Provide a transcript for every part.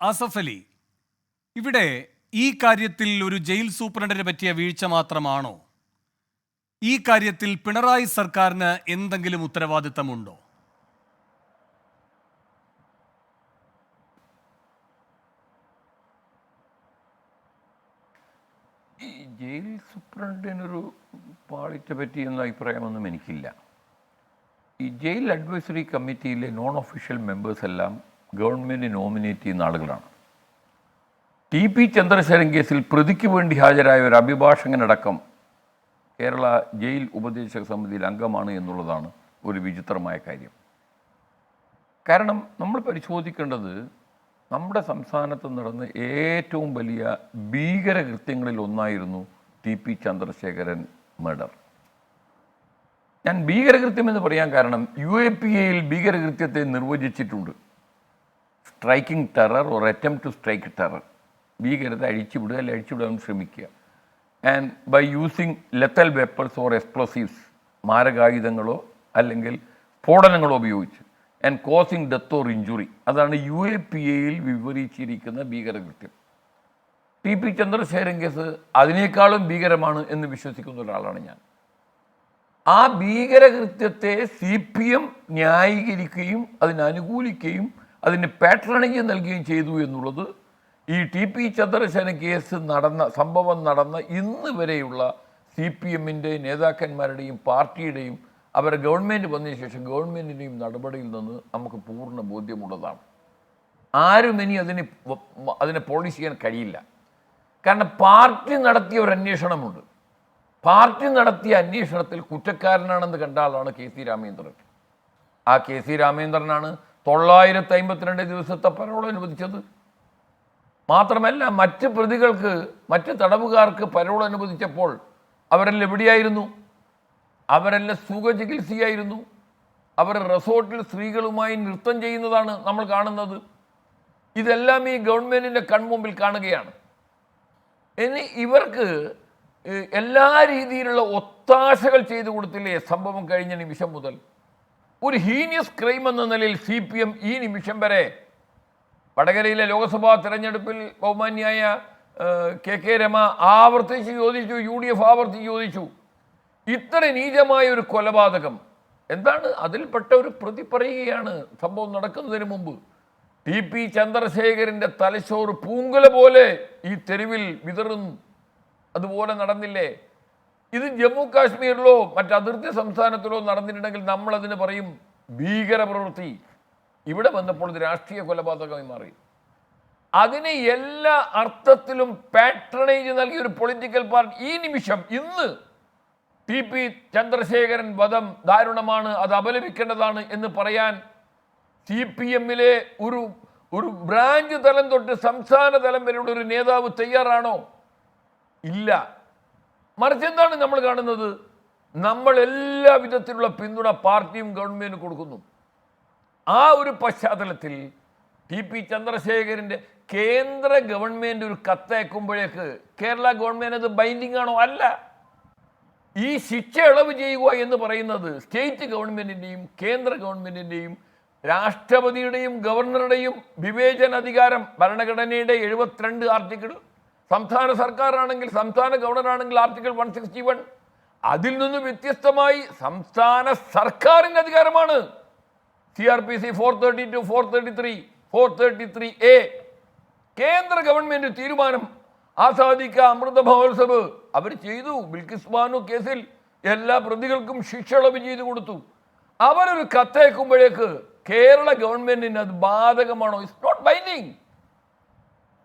ആസഫ് അലി, ഇവിടെ ഈ കാര്യത്തിൽ ഒരു ജയിൽ സൂപ്രണ്ടിനെ പറ്റിയ വീഴ്ച മാത്രമാണോ? ഈ കാര്യത്തിൽ പിണറായി സർക്കാരിന് എന്തെങ്കിലും ഉത്തരവാദിത്തമുണ്ടോ? ഈ ജയിൽ സൂപ്രണ്ടിനൊരു പാളിച്ച പറ്റിയെന്ന അഭിപ്രായമൊന്നും എനിക്കില്ല. ഈ ജയിൽ അഡ്വൈസറി കമ്മിറ്റിയിലെ നോൺ ഒഫീഷ്യൽ മെമ്പേഴ്സ് എല്ലാം ഗവൺമെൻറ് നോമിനേറ്റ് ചെയ്യുന്ന ആളുകളാണ്. TP ചന്ദ്രശേഖരൻ കേസിൽ പ്രതിക്ക് വേണ്ടി ഹാജരായ ഒരു അഭിഭാഷകനടക്കം കേരള ജയിൽ ഉപദേശക സമിതിയിൽ അംഗമാണ് എന്നുള്ളതാണ് ഒരു വിചിത്രമായ കാര്യം. കാരണം നമ്മൾ പരിശോധിക്കേണ്ടത് നമ്മുടെ സംസ്ഥാനത്ത് നടന്ന ഏറ്റവും വലിയ ഭീകരകൃത്യങ്ങളിൽ ഒന്നായിരുന്നു TP ചന്ദ്രശേഖരൻ മർഡർ. ഞാൻ ഭീകരകൃത്യം എന്ന് പറയാൻ കാരണം UAPAയിൽ ഭീകരകൃത്യത്തെ നിർവചിച്ചിട്ടുണ്ട്. Striking terror or attempt to strike terror, ഭീകരത അഴിച്ചുവിടുക അല്ലെങ്കിൽ അഴിച്ചുവിടാൻ ശ്രമിക്കുക. And by using lethal weapons or explosives, മാരകായുധങ്ങളോ അല്ലെങ്കിൽ സ്ഫോടനങ്ങളോ ഉപയോഗിച്ച്, and causing death or injury, അതാണ് UAPAയിൽ വിവരിച്ചിരിക്കുന്ന ഭീകരകൃത്യം. TP ചന്ദ്രശേഖരൻ കേസ് അതിനേക്കാളും ഭീകരമാണ് എന്ന് വിശ്വസിക്കുന്ന ഒരാളാണ് ഞാൻ. ആ ഭീകരകൃത്യത്തെ CPM ന്യായീകരിക്കുകയും അതിനനുകൂലിക്കുകയും അതിന് പാട്രണേജ് നൽകുകയും ചെയ്തു എന്നുള്ളത് ഈ TP ചന്ദ്രശേഖരൻ കേസ് സംഭവം നടന്ന ഇന്ന് വരെയുള്ള CPMൻ്റെ നേതാക്കന്മാരുടെയും പാർട്ടിയുടെയും അവരെ ഗവൺമെൻറ് വന്നതിന് ശേഷം ഗവൺമെൻറ്റിൻ്റെയും നടപടിയിൽ നിന്ന് നമുക്ക് പൂർണ്ണ ബോധ്യമുള്ളതാണ്. ആരും ഇനി അതിനെ പോളിഷ് ചെയ്യാൻ കഴിയില്ല. കാരണം പാർട്ടി നടത്തിയ ഒരു അന്വേഷണമുണ്ട്. പാർട്ടി നടത്തിയ അന്വേഷണത്തിൽ കുറ്റക്കാരനാണെന്ന് കണ്ട ആളാണ് KC രാമേന്ദ്രൻ. ആ KC രാമേന്ദ്രനാണ് 952 ദിവസത്തെ പരോൾ അനുവദിച്ചത്. മാത്രമല്ല മറ്റ് പ്രതികൾക്ക്, മറ്റ് തടവുകാർക്ക് പരോൾ അനുവദിച്ചപ്പോൾ അവരെല്ലാം എവിടെയായിരുന്നു? അവരെല്ലാം സുഖചികിത്സയായിരുന്നു. അവർ റിസോർട്ടിൽ സ്ത്രീകളുമായി നൃത്തം ചെയ്യുന്നതാണ് നമ്മൾ കാണുന്നത്. ഇതെല്ലാം ഈ ഗവൺമെൻറ്റിൻ്റെ കൺമുമ്പിൽ കാണുകയാണ്. ഇനി ഇവർക്ക് എല്ലാ രീതിയിലുള്ള ഒത്താശകൾ ചെയ്തു കൊടുത്തില്ലേ സംഭവം കഴിഞ്ഞ നിമിഷം മുതൽ? ഒരു ഹീനിയസ് ക്രൈം എന്ന നിലയിൽ CPM ഈ നിമിഷം വരെ വടകരയിലെ ലോക്സഭാ തെരഞ്ഞെടുപ്പിൽ ബഹുമാന്യായ KK രമ ആവർത്തിച്ച് ചോദിച്ചു, UDF ആവർത്തിച്ച് ചോദിച്ചു, ഇത്ര നീചമായ ഒരു കൊലപാതകം എന്താണ്? അതിൽപ്പെട്ട ഒരു പ്രതി പറയുകയാണ് സംഭവം നടക്കുന്നതിന് മുമ്പ് TP ചന്ദ്രശേഖരൻ്റെ തലച്ചോറ് പൂങ്കുല പോലെ ഈ തെരുവിൽ വിതറുന്നു. അതുപോലെ നടന്നില്ലേ? ഇത് ജമ്മു കാശ്മീരിലോ മറ്റ് അതിർത്തി സംസ്ഥാനത്തിലോ നടന്നിട്ടുണ്ടെങ്കിൽ നമ്മളതിന് പറയും ഭീകരപ്രവൃത്തി. ഇവിടെ വന്നപ്പോൾ ഇത് രാഷ്ട്രീയ കൊലപാതകമായി മാറി. അതിന് എല്ലാ അർത്ഥത്തിലും പാട്രണേജ് നൽകിയ ഒരു പൊളിറ്റിക്കൽ പാർട്ടി ഈ നിമിഷം ഇന്ന് TP ചന്ദ്രശേഖരൻ വധം ദാരുണമാണ്, അത് അപലപിക്കേണ്ടതാണ് എന്ന് പറയാൻ CPMലെ ഒരു ബ്രാഞ്ച് തലം തൊട്ട് സംസ്ഥാന തലം വരെയുള്ള ഒരു നേതാവ് തയ്യാറാണോ? ഇല്ല. മറിച്ച് എന്താണ് നമ്മൾ കാണുന്നത്? നമ്മൾ എല്ലാ വിധത്തിലുള്ള പിന്തുണ പാർട്ടിയും ഗവൺമെൻറ് കൊടുക്കുന്നു. ആ ഒരു പശ്ചാത്തലത്തിൽ TP ചന്ദ്രശേഖരൻ്റെ കേന്ദ്ര ഗവൺമെൻറ് ഒരു കത്തയക്കുമ്പോഴേക്ക് കേരള ഗവൺമെൻറ് അത് ബൈൻഡിങ് ആണോ? അല്ല. ഈ ശിക്ഷ ഇളവ് ചെയ്യുക എന്ന് പറയുന്നത് സ്റ്റേറ്റ് ഗവൺമെൻറ്റിൻ്റെയും കേന്ദ്ര ഗവൺമെൻറ്റിൻ്റെയും രാഷ്ട്രപതിയുടെയും ഗവർണറുടെയും വിവേചനാധികാരം, ഭരണഘടനയുടെ 72 ആർട്ടിക്കിൾ, സംസ്ഥാന സർക്കാരാണെങ്കിൽ സംസ്ഥാന ഗവർണറാണെങ്കിൽ ആർട്ടിക്കിൾ 161, അതിൽ നിന്ന് വ്യത്യസ്തമായി സംസ്ഥാന സർക്കാരിൻ്റെ അധികാരമാണ്. CRPC 432, 433, 433A. കേന്ദ്ര ഗവൺമെൻറ് തീരുമാനം. ആസാദിക്ക അമൃത മഹോത്സവ് അവർ ചെയ്തു. ബിൽക്കിസ് ബാനു കേസിൽ എല്ലാ പ്രതികൾക്കും ശിക്ഷ ഇളവ് ചെയ്തു കൊടുത്തു. അവരൊരു കത്തയക്കുമ്പോഴേക്ക് കേരള ഗവൺമെൻറ്റിന് അത് ബാധകമാണോ? It's not binding.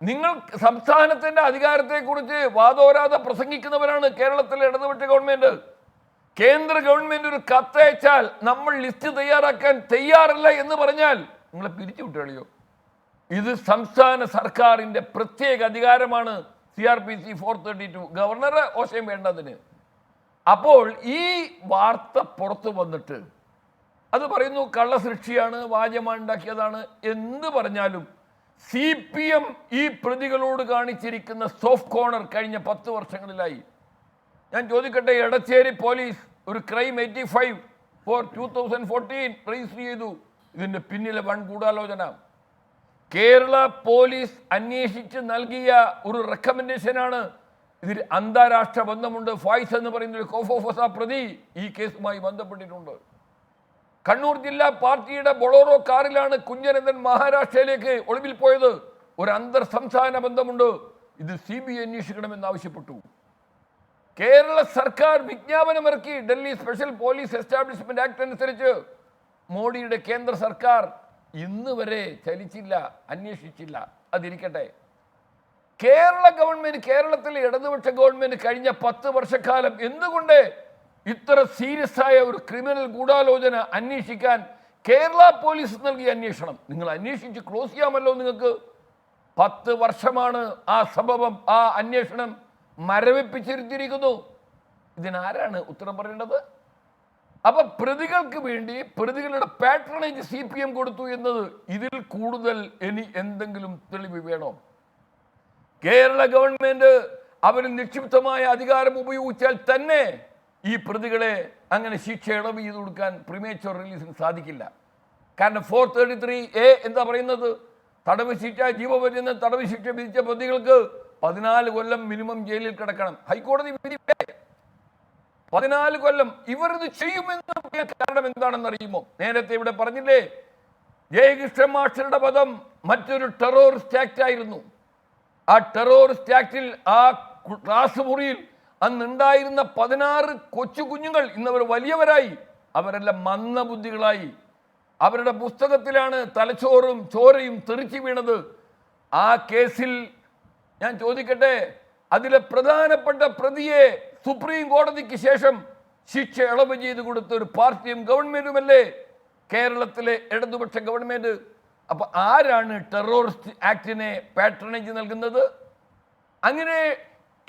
നിങ്ങൾ സംസ്ഥാനത്തിൻ്റെ അധികാരത്തെക്കുറിച്ച് വാദോരാതെ പ്രസംഗിക്കുന്നവരാണ് കേരളത്തിലെ ഇടതുപക്ഷ ഗവൺമെൻറ്. കേന്ദ്ര ഗവൺമെൻറ് ഒരു കത്തയച്ചാൽ നമ്മൾ ലിസ്റ്റ് തയ്യാറാക്കാൻ തയ്യാറല്ല എന്ന് പറഞ്ഞാൽ നിങ്ങളെ പിരിച്ചുവിട്ടുകളിയോ? ഇത് സംസ്ഥാന സർക്കാരിൻ്റെ പ്രത്യേക അധികാരമാണ്. CRPC 432. ഗവർണറെ ഓശയം വേണ്ടതിന്. അപ്പോൾ ഈ വാർത്ത പുറത്തു വന്നിട്ട് അത് പറയുന്നു കള്ളസൃഷ്ടിയാണ്, വാചകമാണ് ഉണ്ടാക്കിയതാണ് എന്ത് പറഞ്ഞാലും CPM ഈ പ്രതികളോട് കാണിച്ചിരിക്കുന്ന സോഫ്റ്റ് കോർണർ കഴിഞ്ഞ 10 വർഷങ്ങളിലായി. ഞാൻ ചോദിക്കട്ടെ, എടച്ചേരി പോലീസ് ഒരു ക്രൈം 85 for 2014 രജിസ്റ്റർ ചെയ്തു. ഇതിൻ്റെ പിന്നിലെ വൻ ഗൂഢാലോചന. കേരള പോലീസ് അന്വേഷിച്ച് നൽകിയ ഒരു റെക്കമെൻഡേഷനാണ്. ഇതിൽ അന്താരാഷ്ട്ര ബന്ധമുണ്ട്. ഫായിസ് എന്ന് പറയുന്ന ഒരു കോഫോഫസ പ്രതി ഈ കേസുമായി ബന്ധപ്പെട്ടിട്ടുണ്ട്. കണ്ണൂർ ജില്ലാ പാർട്ടിയുടെ ബൊളോറോ കാറിലാണ് കുഞ്ഞനന്ദൻ മഹാരാഷ്ട്രയിലേക്ക് ഒളിവിൽ പോയത്. ഒരു അന്തർ സംസ്ഥാന ബന്ധമുണ്ട്. ഇത് CBI അന്വേഷിക്കണമെന്ന് ആവശ്യപ്പെട്ടു. കേരള സർക്കാർ വിജ്ഞാപനമിറക്കി. Delhi special police establishment act അനുസരിച്ച് മോഡിയുടെ കേന്ദ്ര സർക്കാർ ഇന്ന് വരെ ചലിച്ചില്ല, അന്വേഷിച്ചില്ല. അതിരിക്കട്ടെ, കേരള ഗവൺമെന്റ്, കേരളത്തിലെ ഇടതുപക്ഷ ഗവൺമെന്റ് കഴിഞ്ഞ 10 വർഷക്കാലം എന്തുകൊണ്ട് ഇത്ര സീരിയസ് ആയ ഒരു ക്രിമിനൽ ഗൂഢാലോചന അന്വേഷിക്കാൻ കേരള പോലീസ് നൽകിയ അന്വേഷണം നിങ്ങൾ അന്വേഷിച്ച് ക്ലോസ് ചെയ്യാമല്ലോ? നിങ്ങൾക്ക് 10 വർഷമാണ് ആ സംഭവം, ആ അന്വേഷണം മരവിപ്പിച്ചിരിക്കുന്നു. ഇതിനാരാണ് ഉത്തരം പറയേണ്ടത്? അപ്പൊ പ്രതികൾക്ക് വേണ്ടി പ്രതികളുടെ പാട്രണേജ് CPM കൊടുത്തു എന്നത് ഇതിൽ കൂടുതൽ ഇനി എന്തെങ്കിലും തെളിവ് വേണോ? കേരള ഗവൺമെന്റ് അവന് നിക്ഷിപ്തമായ അധികാരം ഉപയോഗിച്ചാൽ തന്നെ ഈ പ്രതികളെ അങ്ങനെ ശിക്ഷ ഇളവ് ചെയ്ത് കൊടുക്കാൻ പ്രിമേച്ചർ റിലീസിന് സാധിക്കില്ല. കാരണം 433A എന്താ പറയുന്നത്? തടവ് ശിക്ഷ, ജീവപര്യന്തം തടവ് ശിക്ഷ വിധിച്ച പ്രതികൾക്ക് 14 കൊല്ലം മിനിമം ജയിലിൽ കിടക്കണം. ഹൈക്കോടതി വിധി 14 കൊല്ലം. ഇവർ ഇത് ചെയ്യുമെന്ന് കാരണം എന്താണെന്ന് അറിയുമോ? നേരത്തെ ഇവിടെ പറഞ്ഞില്ലേ, ജയകൃഷ്ണൻ മാസ്റ്ററുടെ വധം മറ്റൊരു ടെററിസ്റ്റ് ആക്ട് ആയിരുന്നു. ആ ടെററിസ്റ്റ് ആക്ടിൽ ആ ക്ലാസ് മുറിയിൽ അന്നുണ്ടായിരുന്ന 16 കൊച്ചു കുഞ്ഞുങ്ങൾ ഇന്നവർ വലിയവരായി, അവരെല്ലാം മന്ദബുദ്ധികളായി. അവരുടെ പുസ്തകത്തിലാണ് തലച്ചോറും ചോരയും തെറിച്ചു വീണത്. ആ കേസിൽ ഞാൻ ചോദിക്കട്ടെ, അതിലെ പ്രധാനപ്പെട്ട പ്രതിയെ സുപ്രീം കോടതിക്ക് ശേഷം ശിക്ഷ ഇളവ് ചെയ്ത് കൊടുത്ത ഒരു പാർട്ടിയും ഗവൺമെന്റുമല്ലേ കേരളത്തിലെ ഇടതുപക്ഷ ഗവൺമെന്റ്. അപ്പൊ ആരാണ് ടെററിസ്റ്റ് ആക്ടിനെ പാട്രണേജ് നൽകുന്നത്? അങ്ങനെ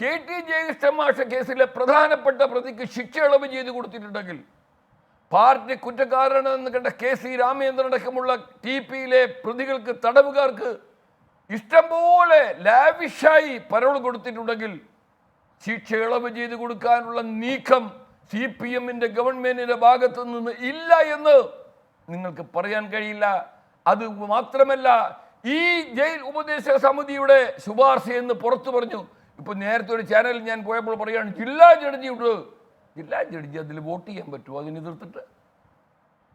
KT ജയകൃഷ്ണൻ മാഷ കേസിലെ പ്രധാനപ്പെട്ട പ്രതിക്ക് ശിക്ഷ ഇളവ് ചെയ്ത് കൊടുത്തിട്ടുണ്ടെങ്കിൽ പാർട്ടി കുറ്റക്കാരനെന്ന് കണ്ട KC രാമേന്ദ്രൻ അടക്കമുള്ള TPയിലെ പ്രതികൾക്ക്, തടവുകാർക്ക് ഇഷ്ടംപോലെ ലാവിഷായി പരോൾ കൊടുത്തിട്ടുണ്ടെങ്കിൽ ശിക്ഷ ഇളവ് ചെയ്ത് കൊടുക്കാനുള്ള നീക്കം CPMന്റെ ഗവൺമെന്റിന്റെ ഭാഗത്തു നിന്ന് ഇല്ല എന്ന് നിങ്ങൾക്ക് പറയാൻ കഴിയില്ല. അത് മാത്രമല്ല, ഈ ജയിൽ ഉപദേശക സമിതിയുടെ ശുപാർശ എന്ന് പുറത്തു പറഞ്ഞു. ഇപ്പൊ നേരത്തെ ഒരു ചാനലിൽ ഞാൻ പോയപ്പോൾ പറയുകയാണ്, ജില്ലാ ജഡ്ജി അതിൽ വോട്ട് ചെയ്യാൻ പറ്റുമോ അതിന് എതിർത്തിട്ട്?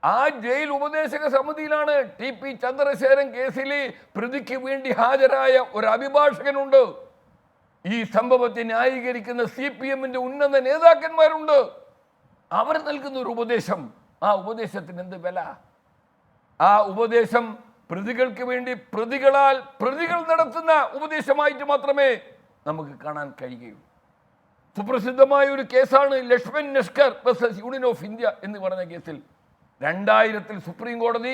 ആ ജയിൽ ഉപദേശക സമിതിയിലാണ് TP ചന്ദ്രശേഖരൻ കേസിൽ പ്രതിക്ക് വേണ്ടി ഹാജരായ ഒരു അഭിഭാഷകനുണ്ട്. ഈ സംഭവത്തെ ന്യായീകരിക്കുന്ന CPMന്റെ ഉന്നത നേതാക്കന്മാരുണ്ട്. അവർ നൽകുന്ന ഒരു ഉപദേശം, ആ ഉപദേശത്തിന് എന്ത് വില? ആ ഉപദേശം പ്രതികൾക്ക് വേണ്ടി പ്രതികൾ നടത്തുന്ന ഉപദേശമായിട്ട് മാത്രമേ നമുക്ക് കാണാൻ കഴിയുകയുള്ളൂ. സുപ്രസിദ്ധമായ ഒരു കേസാണ് Laxman Naskar versus union of India എന്ന് പറഞ്ഞ കേസിൽ 2000 സുപ്രീം കോടതി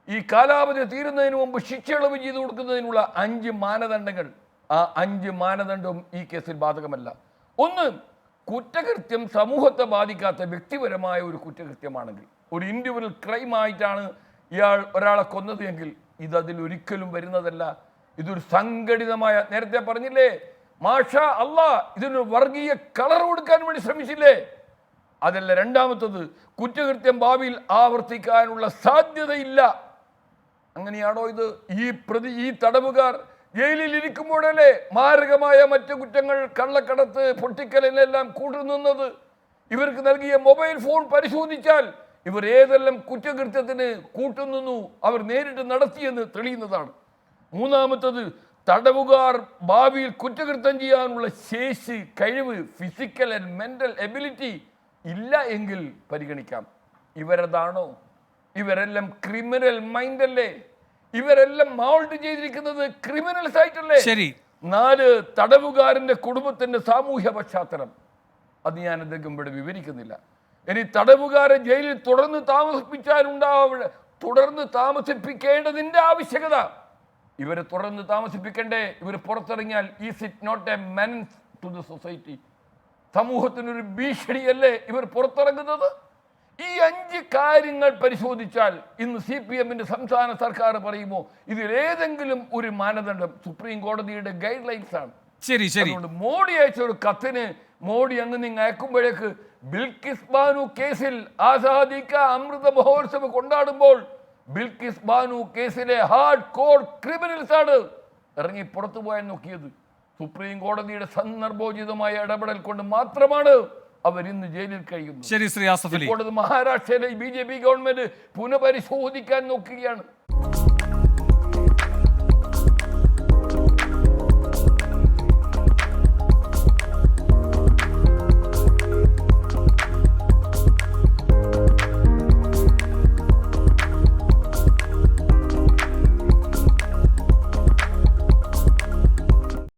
ഈ കാലാവധി തീരുന്നതിന് മുമ്പ് ശിക്ഷ ഇളവ് ചെയ്തു കൊടുക്കുന്നതിനുള്ള 5 മാനദണ്ഡങ്ങൾ, ആ 5 മാനദണ്ഡവും ഈ കേസിൽ ബാധകമല്ല. ഒന്ന്, കുറ്റകൃത്യം സമൂഹത്തെ ബാധിക്കാത്ത വ്യക്തിപരമായ ഒരു കുറ്റകൃത്യമാണെങ്കിൽ, ഒരു ഇൻഡിവിജ്വൽ ക്രൈം ആയിട്ടാണ് ഇയാൾ ഒരാളെ കൊന്നത് എങ്കിൽ ഇത് അതിലൊരിക്കലും വരുന്നതല്ല. ഇതൊരു സംഘടിതമായ, നേരത്തെ പറഞ്ഞില്ലേ മാഷാ അല്ലാ, ഇതിന് വർഗീയ കളർ കൊടുക്കാൻ വേണ്ടി ശ്രമിച്ചില്ലേ? അതല്ല. രണ്ടാമത്തത്, കുറ്റകൃത്യം ഭാവിയിൽ ആവർത്തിക്കാനുള്ള സാധ്യതയില്ല. അങ്ങനെയാണോ ഇത്? ഈ തടവുകാർ ജയിലിൽ ഇരിക്കുമ്പോഴല്ലേ മാരകമായ മറ്റു കുറ്റങ്ങൾ, കള്ളക്കടത്ത്, പൊട്ടിക്കലിനെല്ലാം കൂട്ടുനിന്നത്? ഇവർക്ക് നൽകിയ മൊബൈൽ ഫോൺ പരിശോധിച്ചാൽ ഇവർ ഏതെല്ലാം കുറ്റകൃത്യത്തിന് കൂട്ടുനിന്നു അവർ നേരിട്ട് നടത്തിയെന്ന് തെളിയുന്നതാണ്. മൂന്നാമത്തത്, തടവുകാർ ഭാവിയിൽ കുറ്റകൃത്യം ചെയ്യാനുള്ള ശേഷി, കഴിവ്, ഫിസിക്കൽ ആൻഡ് മെന്റൽ എബിലിറ്റി ഇല്ല എങ്കിൽ പരിഗണിക്കാം. ഇവരതാണോ? ഇവരെല്ലാം ക്രിമിനൽ മൈൻഡ് അല്ലേ? ഇവരെല്ലാം മൗൾഡ് ചെയ്തിരിക്കുന്നത് ക്രിമിനൽസ് ആയിട്ടല്ലേ? ശരി. 4, തടവുകാരന്റെ കുടുംബത്തിന്റെ സാമൂഹ്യ പശ്ചാത്തലം. അത് ഞാൻ എന്തെങ്കിലും ഇവിടെ വിവരിക്കുന്നില്ല. ഇനി തടവുകാരെ ജയിലിൽ തുടർന്ന് താമസിപ്പിക്കേണ്ടതിന്റെ ആവശ്യകത. ഇവരെ തുടർന്ന് താമസിപ്പിക്കണ്ടേ? ഇവർ പുറത്തിറങ്ങിയാൽ is it not a menace to the society? സമൂഹത്തിനൊരു ഭീഷണിയല്ലേ ഇവർ പുറത്തിറങ്ങുന്നത്? ഈ 5 കാര്യങ്ങൾ പരിശോധിച്ചാൽ ഇന്ന് CPMന്റെ സംസ്ഥാന സർക്കാർ പറയുമോ ഇതിലേതെങ്കിലും ഒരു മാനദണ്ഡം? സുപ്രീം കോടതിയുടെ ഗൈഡ് ലൈൻസ് ആണ്. ശരി ശരി. അതുകൊണ്ട് മോഡി അയച്ച ഒരു കത്തിന് മോഡി അങ്ങ് നിങ്ങൾ അയക്കുമ്പോഴേക്ക് ബിൽക്കിസ് ബാനു കേസിൽ ആസാദി കാ അമൃത മഹോത്സവ് കൊണ്ടാടുമ്പോൾ ബിൽക്കിസ് ബാനു കേസിലെ ഹാർഡ് കോർ ക്രിമിനൽസ് ആണ് ഇറങ്ങി പുറത്തു പോയാൻ നോക്കിയത്. സുപ്രീം കോടതിയുടെ സന്ദർഭോചിതമായ ഇടപെടൽ കൊണ്ട് മാത്രമാണ് അവർ ഇന്ന് ജയിലിൽ കഴിയുന്നത്. ശരി ശ്രീ ആസഫ് അലി. ഇപ്പോൾ മഹാരാഷ്ട്രയിലെ BJP ഗവൺമെന്റ് പുനഃപരിശോധിക്കാൻ നോക്കുകയാണ്.